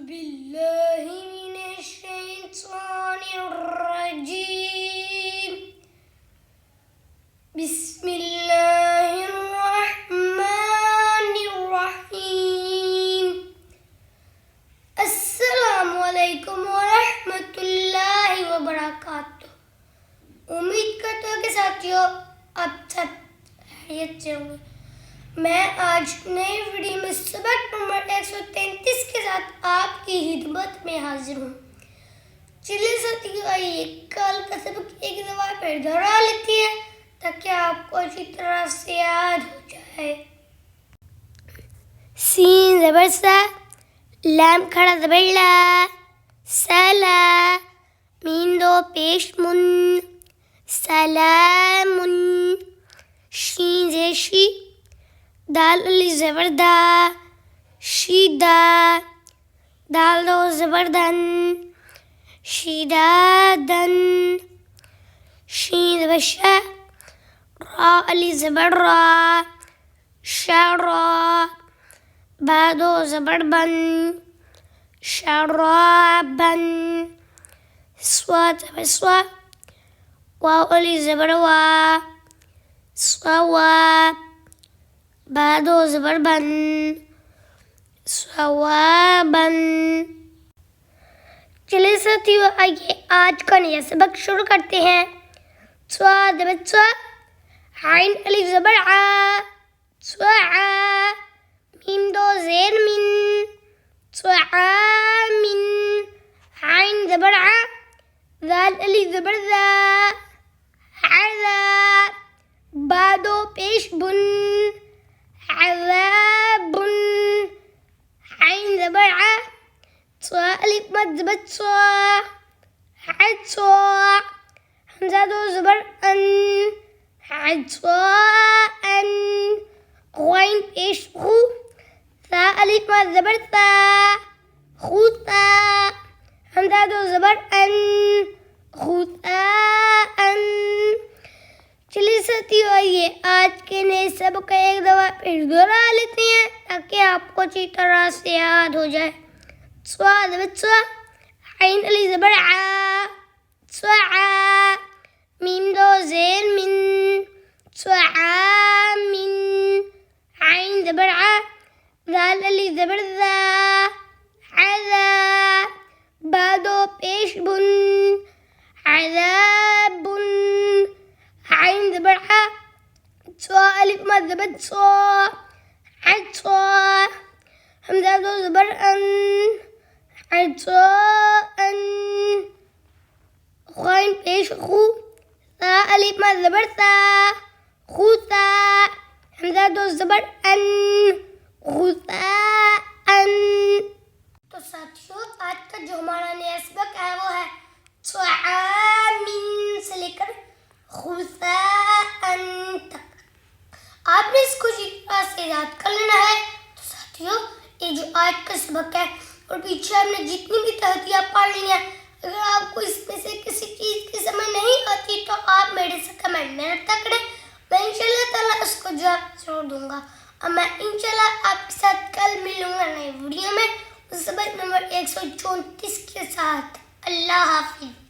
بالله من الشيطان الرجيم بسم الله الرحمن الرحیم السلام علیکم ورحمۃ اللہ وبرکاتہ۔ امید کرتا ہوں کہ ساتھیوں آپ سب خیریت سے ہوں گے۔ میں آج نئی ویڈیو میں سبق نمبر 133 کے ساتھ آپ کی خدمت میں حاضر ہوں۔ چلیے ساتھیوں آئیے کل کا سبق ایک دفعہ پھر دہرا لیتی ہے تاکہ آپ کو اچھی طرح سے یاد ہو جائے۔ سین زبر سا، لام کھڑا زبر لا، سلا، میم دو پیش من، سلام، شین زیر شی، دال علی زبر دا، شیدا، دال دو زبر دن، شیدا دن، شین زبر شا، را علی زبر را، شارا، با دو زبر بن، شرابن، سوا زبر سوا، واو علی زبر وا، سوا، با دو زبر بن، سوابن۔ چلیے ساتھیوں آئیے آج کا نیا سبق شروع کرتے ہیں۔ سوا زبر سوا، عین الف زبر ع، سوعا، میم دو زیر من، سوعامن، عین زبر ع، ذال الف زبر ذا، عذا، با دو پیش بن، عذاب، عین زبر ع، صا الف مد زبر صا، عصا، حمزہ دو زبر ان، عصاء، غین پیش خو، ثا الف مد زبر ثا، خوتا، حمزہ دو زبر ان، خوتاء۔ چلیے ساتھیوں آئیے آج کے نئے سبق کا ایک دفعہ پھر دہرا لیتے ہیں تاکہ آپ کو اچھی طرح سے یاد ہو جائے۔ سوا زبر سوا، عین علی زبر ع، سوعا، میم دو زیر من، سوعامن، عین زبر ع، ذال علی زبر ذا، عذا، با دو پیش بن، عذاب، عین زبر ع، صا الف مد زبر صا، عصا، حمزہ دو زبر ان، عصاء، غین پیش خو، ثا الف مد زبر ثا، خوتا، حمزہ دو زبر ان، غثاء۔ تو ساتھیوں آج کا جو ہمارا نیا سبق ہے وہ ہے سوعامن سے لے کر غثاء تک۔ آپ نے اس کو اچھی طرح سے یاد کر لینا ہے۔ تو ساتھیوں یہ جو آج کا سبق ہے اور پیچھے ہم نے جتنی بھی تہتیاں پڑھ لی ہیں، اگر آپ کو اس میں سے کسی چیز کی سمجھ نہیں آتی تو آپ میرے سے کمنٹ میں رابطہ کریں، میں انشاءاللہ تعالیٰ اس کو جواب ضرور دوں گا۔ اور میں انشاءاللہ آپ کے ساتھ کل ملوں گا نئی ویڈیو میں سبق نمبر 134 کے ساتھ۔ اللہ حافظ۔